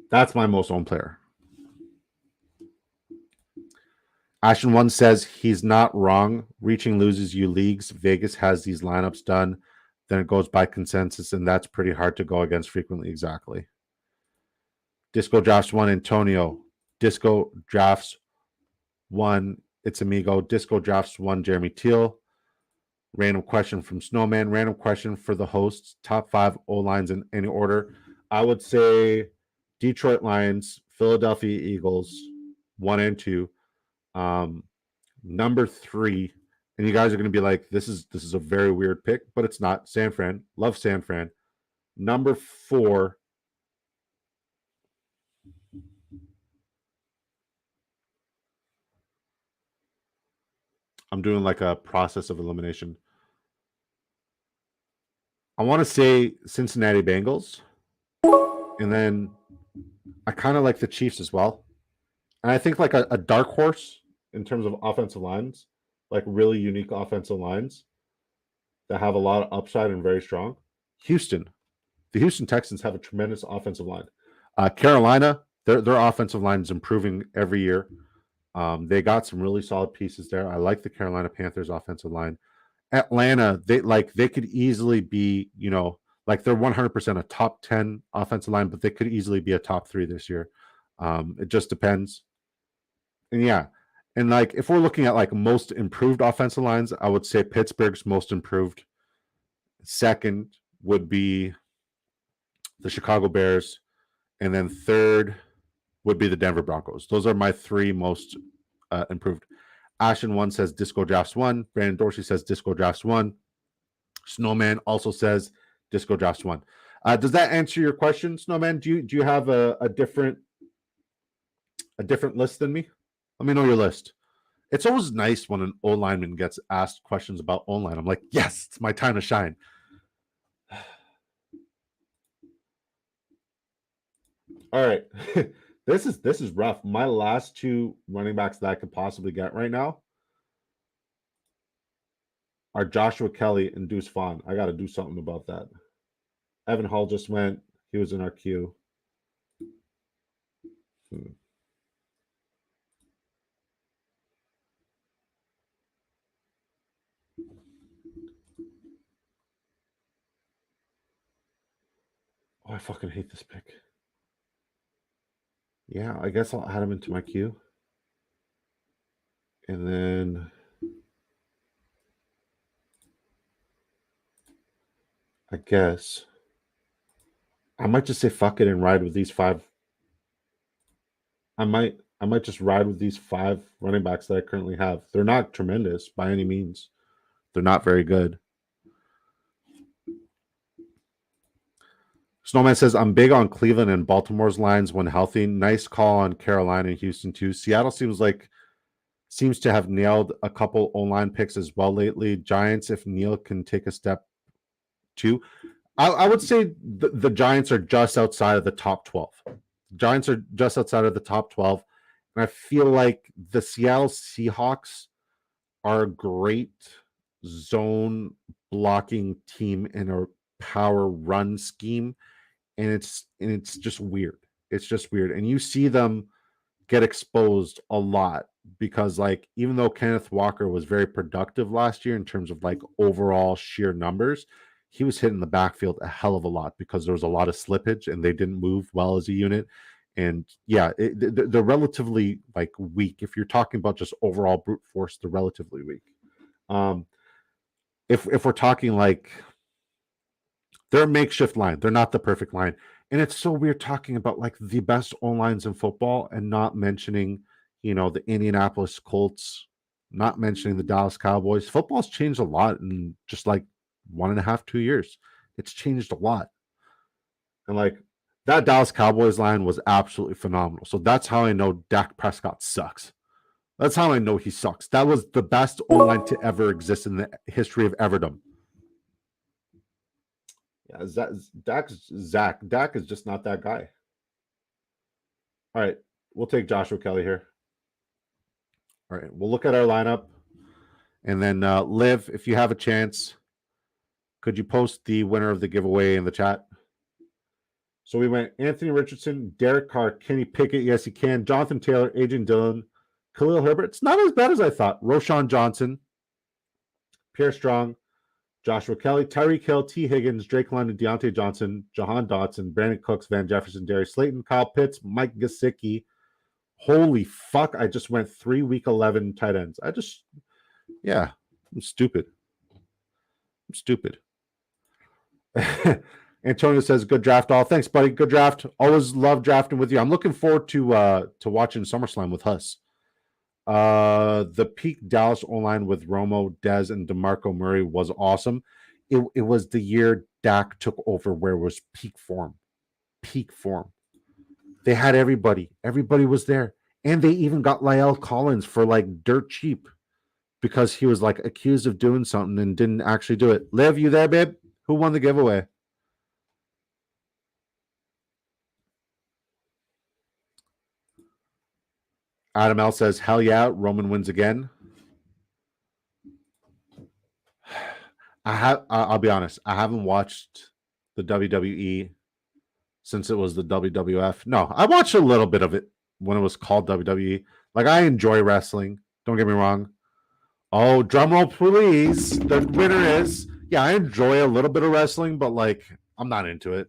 That's my most owned player. Ashton One says he's not wrong. Reaching loses you leagues. Vegas has these lineups done. Then it goes by consensus, and that's pretty hard to go against frequently. Exactly. Disco Drafts 1, Antonio. Disco Drafts 1, It's Amigo. Disco Drafts 1, Jeremy Teal. Random question from Snowman. Random question for the hosts. Top 5 O-lines in any order. I would say Detroit Lions, Philadelphia Eagles, 1 and 2. Number 3, and you guys are going to be like, this is a very weird pick, but it's not. San Fran. Love San Fran. Number 4, I'm doing like a process of elimination. I want to say Cincinnati Bengals. And then I kind of like the Chiefs as well. And I think like a dark horse in terms of offensive lines, like really unique offensive lines that have a lot of upside and very strong. Houston. The Houston Texans have a tremendous offensive line. Carolina, their offensive line is improving every year. They got some really solid pieces there. I like the Carolina Panthers offensive line. Atlanta, they could easily be, like they're 100% a top 10 offensive line, but they could easily be a top 3 this year. It just depends. And yeah, and like if we're looking at like most improved offensive lines, I would say Pittsburgh's most improved. Second would be the Chicago Bears, and then third would be the Denver Broncos. Those are my 3 most improved. Ashton One says Disco Drafts 1. Brandon Dorsey says Disco Drafts 1. Snowman also says Disco Drafts 1. Does that answer your question, Snowman? Do you have a different list than me? Let me know your list. It's always nice when an O lineman gets asked questions about O line. I'm like, yes, it's my time to shine. All right. This is rough. My last two running backs that I could possibly get right now are Joshua Kelly and Deuce Vaughn. I got to do something about that. Evan Hall just went. He was in our queue. Oh, I fucking hate this pick. Yeah, I guess I'll add him into my queue. And then I guess I might just say fuck it and ride with these five. I might just ride with these five running backs that I currently have. They're not tremendous by any means. They're not very good. Snowman says, I'm big on Cleveland and Baltimore's lines when healthy. Nice call on Carolina and Houston too. Seattle seems to have nailed a couple O-line picks as well lately. Giants, if Neal can take a step too. I would say the Giants are just outside of the top 12. Giants are just outside of the top 12. And I feel like the Seattle Seahawks are a great zone blocking team in a power run scheme. And it's just weird. It's just weird. And you see them get exposed a lot because, like, even though Kenneth Walker was very productive last year in terms of like overall sheer numbers, he was hitting the backfield a hell of a lot because there was a lot of slippage and they didn't move well as a unit. And yeah, they're relatively like weak. If you're talking about just overall brute force, they're relatively weak. If we're talking like they're a makeshift line, they're not the perfect line. And it's so weird talking about like the best O-lines in football and not mentioning, the Indianapolis Colts, not mentioning the Dallas Cowboys. Football's changed a lot in just like 1.5, 2 years. It's changed a lot. And like that Dallas Cowboys line was absolutely phenomenal. So that's how I know Dak Prescott sucks. That's how I know he sucks. That was the best O-line to ever exist in the history of Everdom. Yeah, Dak is just not that guy. All right, we'll take Joshua Kelly here. All right, we'll look at our lineup. And then Liv, if you have a chance, could you post the winner of the giveaway in the chat? So we went Anthony Richardson, Derek Carr, Kenny Pickett, yes, he can, Jonathan Taylor, Adrian Dillon, Khalil Herbert. It's not as bad as I thought. Roshan Johnson, Pierre Strong, Joshua Kelly, Tyreek Hill, T. Higgins, Drake London, Deontay Johnson, Jahan Dotson, Brandon Cooks, Van Jefferson, Darius Slayton, Kyle Pitts, Mike Gesicki. Holy fuck, I just went 3 week 11 tight ends. I'm stupid. Antonio says, good draft all. Thanks, buddy. Good draft. Always love drafting with you. I'm looking forward to watching SummerSlam with Huss. The peak Dallas O-line with Romo, Dez, and DeMarco Murray was awesome. It was the year Dak took over where it was peak form. They had everybody. Everybody was there. And they even got La'el Collins for like dirt cheap because he was like accused of doing something and didn't actually do it. Liv, you there, babe? Who won the giveaway? Adam L says, hell yeah, Roman wins again. I'll be honest, I haven't watched the WWE since it was the WWF. No, I watched a little bit of it when it was called WWE. Like, I enjoy wrestling. Don't get me wrong. Oh, drum roll, please. The winner is, yeah, I enjoy a little bit of wrestling, but like, I'm not into it.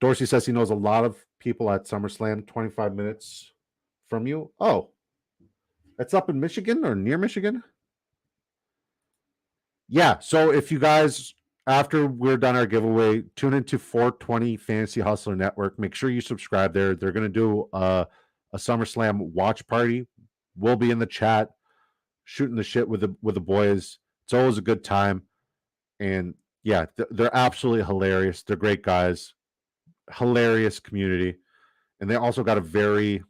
Dorsey says he knows a lot of people at SummerSlam, 25 minutes from you. Oh, that's up in Michigan or near Michigan? Yeah, so if you guys, after we're done our giveaway, tune into 420 Fantasy Hustler Network. Make sure you subscribe there. They're going to do a SummerSlam watch party. We'll be in the chat. shooting the shit with the boys. It's always a good time. And yeah, they're absolutely hilarious. They're great guys. Hilarious community. And they also got a very,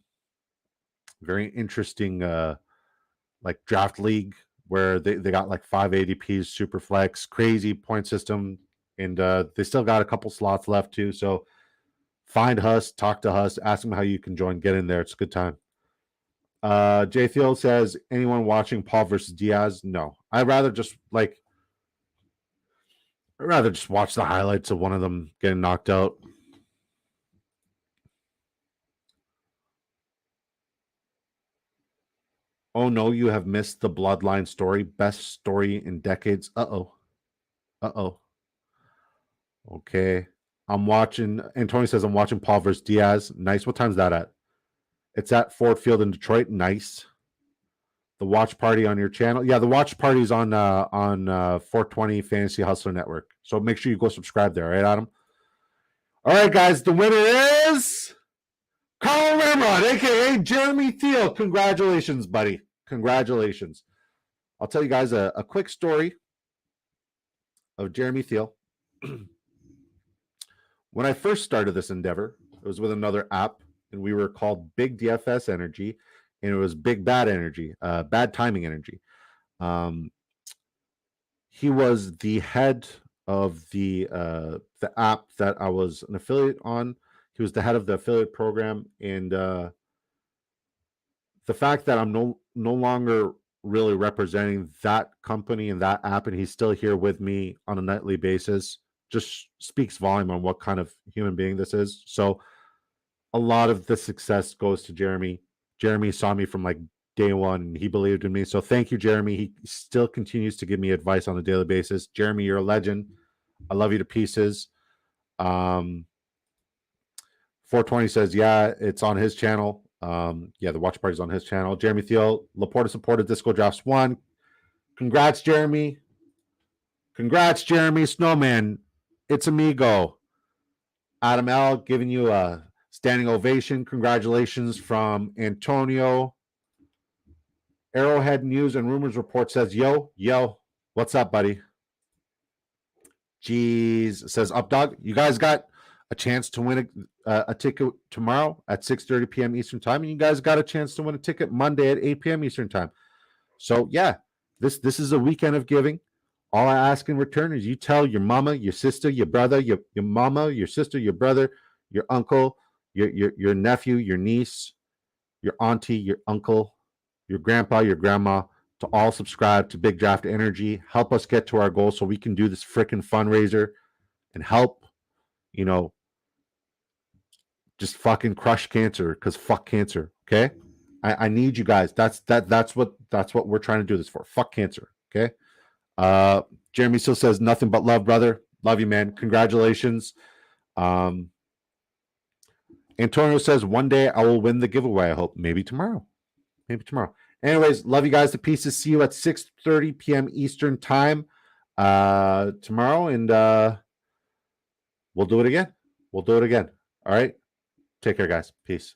very interesting like draft league where they got like 5 ADPs, super flex, crazy point system, and they still got a couple slots left too. So find Huss, talk to Huss, ask him how you can join, get in there. It's a good time. Jay Thiel says, anyone watching Paul versus Diaz? No. I'd rather just watch the highlights of one of them getting knocked out. Oh no, you have missed the Bloodline story. Best story in decades. Uh-oh. Okay. I'm watching, and Tony says I'm watching Paul versus Diaz. Nice. What time's that at? It's at Ford Field in Detroit. Nice. The watch party on your channel. Yeah, the watch party's on 420 Fantasy Hustler Network. So make sure you go subscribe there, all right, Adam? All right, guys, the winner is Carl Ramrod, aka Jeremy Thiel. Congratulations, buddy. Congratulations. I'll tell you guys a quick story of Jeremy Thiel. When I first started this endeavor, it was with another app, and we were called Big DFS Energy, and it was Big Bad Energy, Bad Timing Energy. He was the head of the app that I was an affiliate on. He was the head of the affiliate program, and the fact that I'm no longer really representing that company and that app, and he's still here with me on a nightly basis, just speaks volume on what kind of human being this is. So a lot of the success goes to Jeremy. Jeremy saw me from like day one, and he believed in me. So thank you, Jeremy. He still continues to give me advice on a daily basis. Jeremy, you're a legend. I love you to pieces. 420 says, yeah, it's on his channel. Yeah, the watch party's on his channel. Jeremy Thiel, Laporta supported Disco Drafts 1. Congrats, Jeremy. Congrats, Jeremy. Snowman, it's amigo. Adam L giving you a standing ovation. Congratulations from Antonio. Arrowhead News and Rumors Report says, yo, what's up, buddy? Jeez, says up dog. You guys got a chance to win a ticket tomorrow at 6:30 p.m. Eastern time, and you guys got a chance to win a ticket Monday at 8 p.m. Eastern time. So yeah, this is a weekend of giving. All I ask in return is you tell your mama, your sister, your brother, your mama, your sister, your brother, your uncle, your nephew, your niece, your auntie, your uncle, your grandpa, your grandma, to all subscribe to Big Draft Energy. Help us get to our goal so we can do this freaking fundraiser and help, just fucking crush cancer, because fuck cancer. Okay. I need you guys. That's what we're trying to do this for. Fuck cancer. Okay. Jeremy still says nothing but love, brother. Love you, man. Congratulations. Antonio says one day I will win the giveaway. I hope. Maybe tomorrow. Anyways, love you guys to pieces. See you at 6:30 p.m. Eastern time tomorrow, and we'll do it again. All right. Take care, guys. Peace.